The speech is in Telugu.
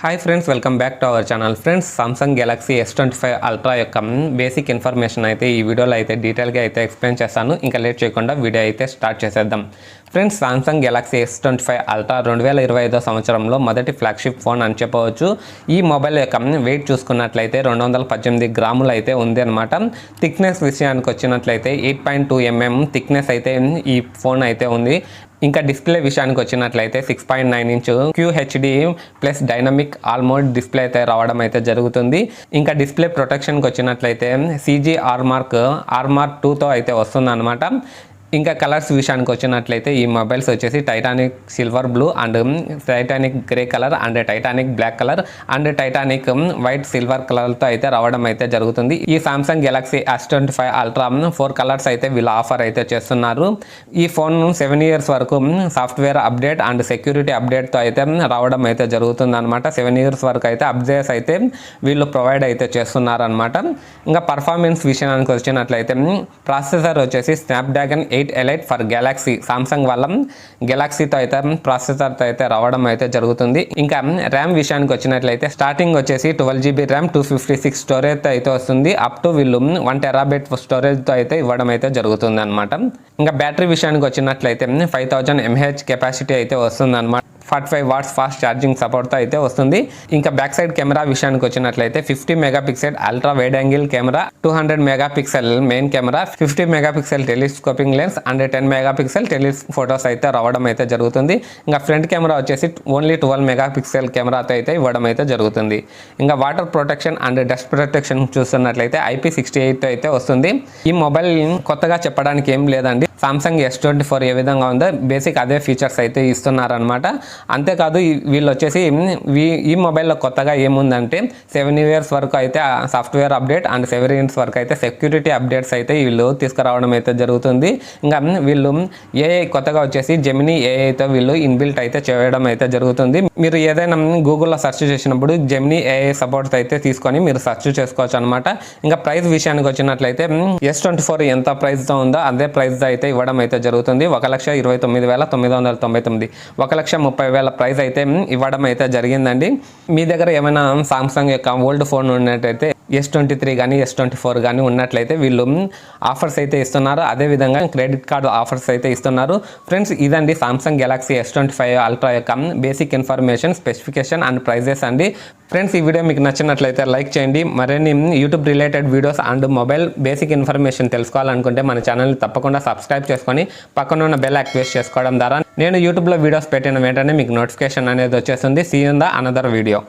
Hi friends, welcome back to our channel. Friends, Samsung Galaxy S25 ultra యొక్క బేసిక్ ఇన్ఫర్మేషన్ అయితే ఈ వీడియోలో అయితే డీటెయిల్గా అయితే ఎక్స్ప్లెయిన్ చేస్తాను. ఇంకా లేట్ చేయకుండా వీడియో అయితే స్టార్ట్ చేసేద్దాం. Friends, Samsung Galaxy S25 ultra 2025 సంవత్సరంలో మొదటి ఫ్లాగ్షిప్ ఫోన్ అని చెప్పవచ్చు. ఈ మొబైల్ యొక్క వెయిట్ చూసుకున్నట్లయితే 218 గ్రాములు అయితే ఉంది అనమాట. థిక్నెస్ విషయానికి వచ్చినట్లయితే 8.2 mm థిక్నెస్ అయితే ఈ ఫోన్ అయితే ఉంది. ఇంకా డిస్ప్లే విషయానికి వచ్చినట్లయితే 6.9 inch QHD plus dynamic all mode display అయితే రావడం అయితే జరుగుతుంది. ఇంకా డిస్ప్లే ప్రొటెక్షన్కి వచ్చినట్లయితే CG ఆర్మార్క్ 2తో అయితే వస్తుంది అనమాట. ఇంకా కలర్స్ విషయానికి వచ్చినట్లయితే ఈ మొబైల్స్ వచ్చేసి titanic silver blue and titanic grey colour and titanic black colour and titanic white silver కలర్తో అయితే రావడం అయితే జరుగుతుంది. ఈ Samsung Galaxy S25 ultra 4 colours అయితే వీళ్ళు ఆఫర్ అయితే చేస్తున్నారు. ఈ ఫోన్ 7 years వరకు సాఫ్ట్వేర్ అప్డేట్ అండ్ సెక్యూరిటీ అప్డేట్తో అయితే రావడం అయితే జరుగుతుంది అనమాట. 7 years వరకు అయితే అప్డేట్స్ అయితే వీళ్ళు ప్రొవైడ్ అయితే చేస్తున్నారు అనమాట. ఇంకా పర్ఫార్మెన్స్ విషయానికి వచ్చినట్లయితే ప్రాసెసర్ వచ్చేసి Snapdragon 8 Elite for Galaxy Samsung వాళ్ళ గెలాక్సీతో అయితే ప్రాసెసర్తో అయితే రావడం అయితే జరుగుతుంది. ఇంకా ర్యామ్ విషయానికి వచ్చినట్లయితే స్టార్టింగ్ వచ్చేసి 12 GB ర్యామ్ 256 స్టోరేజ్తో అయితే వస్తుంది. అప్ టు వీళ్ళు 1 TB స్టోరేజ్తో అయితే ఇవ్వడం అయితే జరుగుతుంది అనమాట. ఇంకా బ్యాటరీ విషయానికి వచ్చినట్లయితే 5000 mAh కెపాసిటీ అయితే వస్తుంది అనమాట. 45 watts ఫాస్ట్ ఛార్జింగ్ సపోర్ట్తో అయితే వస్తుంది. ఇంకా బ్యాక్ సైడ్ కెమెరా విషయానికి వచ్చినట్లయితే 50 MP ultra wide angle camera, 200 MP main camera, 50 MP telescoping lens and 10 MP photos అయితే రావడం అయితే జరుగుతుంది. ఇంకా ఫ్రంట్ కెమెరా వచ్చేసి ఓన్లీ 12 MP కెమెరాతో అయితే ఇవ్వడం అయితే జరుగుతుంది. ఇంకా water protection and dust protection చూస్తున్నట్లయితే IP68 అయితే వస్తుంది. ఈ మొబైల్ కొత్తగా చెప్పడానికి ఏం లేదండి. సామ్సంగ్ S24 ఏ విధంగా ఉందో బేసిక్ అదే ఫీచర్స్ అయితే ఇస్తున్నారనమాట. అంతేకాదు వీళ్ళు వచ్చేసి ఈ మొబైల్లో కొత్తగా ఏముందంటే 7 years వరకు అయితే సాఫ్ట్వేర్ అప్డేట్ అండ్ 7 years వరకు అయితే సెక్యూరిటీ అప్డేట్స్ అయితే వీళ్ళు తీసుకురావడం అయితే జరుగుతుంది. ఇంకా వీళ్ళు కొత్తగా వచ్చేసి జెమినీ ఏఐతో వీళ్ళు ఇన్బిల్ట్ అయితే చేయడం అయితే జరుగుతుంది. మీరు ఏదైనా గూగుల్లో సెర్చ్ చేసినప్పుడు జెమినీ ఏఐ సపోర్ట్స్ అయితే తీసుకొని మీరు సెర్చ్ చేసుకోవచ్చు అనమాట. ఇంకా ప్రైస్ విషయానికి వచ్చినట్లయితే S24 ఎంత ప్రైస్తో ఉందో అదే ప్రైస్తో అయితే ఇవ్వడం అయితే జరుగుతుంది. 1,29,999, 1,30,000 ప్రైస్ అయితే ఇవ్వడం అయితే జరిగిందండి. మీ దగ్గర ఏమైనా సామ్సంగ్ యొక్క ఓల్డ్ ఫోన్ ఉన్నట్టయితే S23 కానీ S24 కానీ ఉన్నట్లయితే వీళ్ళు ఆఫర్స్ అయితే ఇస్తున్నారు. అదేవిధంగా క్రెడిట్ కార్డు ఆఫర్స్ అయితే ఇస్తున్నారు. ఫ్రెండ్స్, ఇదండి సామ్సంగ్ గెలాక్సీ S25 అల్ట్రా యొక్క basic information, specification and prices అండి. ఫ్రెండ్స్, ఈ వీడియో మీకు నచ్చినట్లయితే లైక్ చేయండి. మరిన్ని YouTube related videos and mobile basic information తెలుసుకోవాలనుకుంటే మన ఛానల్ని తప్పకుండా సబ్స్క్రైబ్ చేసుకొని పక్కన ఉన్న బెల్ యాక్టివేట్ చేసుకోవడం ద్వారా నేను యూట్యూబ్లో వీడియోస్ పెట్టిన వెంటనే మీకు నోటిఫికేషన్ అనేది వచ్చేస్తుంది. See you in the another video.